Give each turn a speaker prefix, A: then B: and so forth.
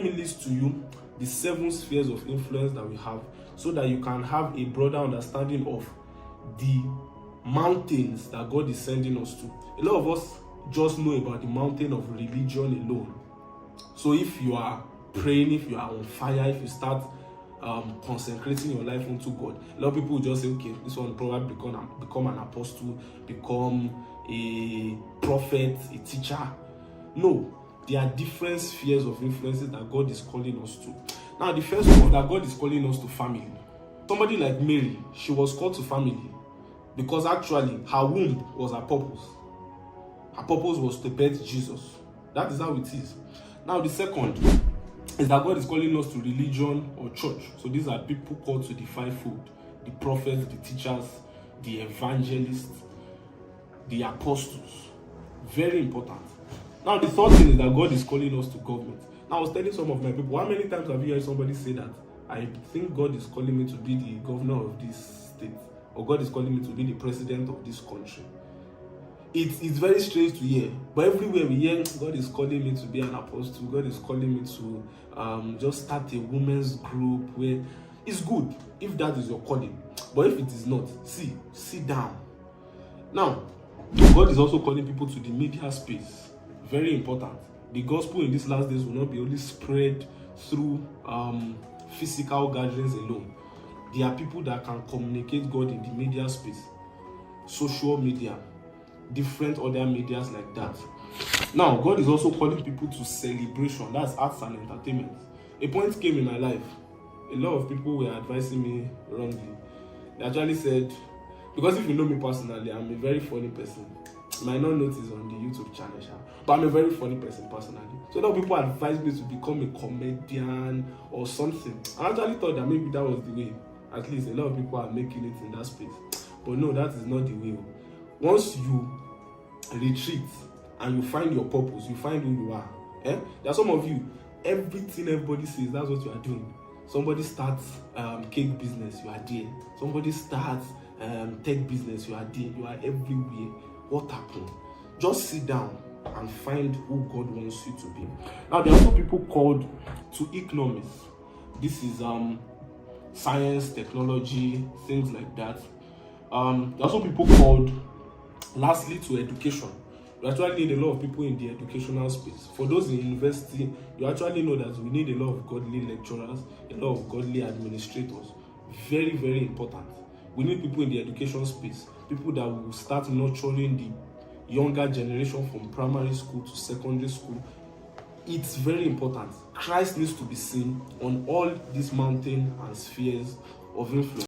A: Let me list to you the 7 spheres of influence that we have, so that you can have a broader understanding of the mountains that God is sending us to. A lot of us just know about the mountain of religion alone. So if you are praying, if you are on fire, if you start consecrating your life unto God, a lot of people will just say, okay, this one probably become an apostle, become a prophet, a teacher. No, there are different spheres of influences that God is calling us to. Now, the first one, that God is calling us to family. Somebody like Mary, she was called to family because actually her womb was her purpose. Her purpose was to birth Jesus. That is how it is. Now, the second is that God is calling us to religion or church. So these are people called to the fivefold: the prophets, the teachers, the evangelists, the apostles. Very important. Now, the third thing is that God is calling us to government. Now, I was telling some of my people, how many times have you heard somebody say that I think God is calling me to be the governor of this state, or God is calling me to be the president of this country? It's very strange to hear, but everywhere we hear God is calling me to be an apostle, God is calling me to just start a women's group. Where it's good if that is your calling, but if it is not, sit down. Now, God is also calling people to the media space. Very important. The gospel in these last days will not be only spread through physical gatherings alone. There are people that can communicate God in the media space, social media, different other medias like that. Now, God is also calling people to celebration. That's arts and entertainment. A point came in my life. A lot of people were advising me wrongly. They actually said, because if you know me personally, I'm a very funny person. You might not notice on the YouTube channel, but I'm a very funny person personally. So a lot of people advised me to become a comedian or something. I actually thought that maybe that was the way. At least a lot of people are making it in that space. But no, that is not the way. Once you retreat and you find your purpose, you find who you are. There are some of you, everything everybody says, that's what you are doing. Somebody starts cake business, you are there. Somebody starts tech business, you are there. You are everywhere. What happened? Just sit down and find who God wants you to be. Now, there are also people called to economics. This is science, technology, things like that. There are also people called, lastly, to education. We actually need a lot of people in the educational space. For those in university, you actually know that we need a lot of godly lecturers, a lot of godly administrators. Very, very important. We need people in the education space, people that will start nurturing the younger generation from primary school to secondary school. It's very important. Christ needs to be seen on all these mountains and spheres of influence.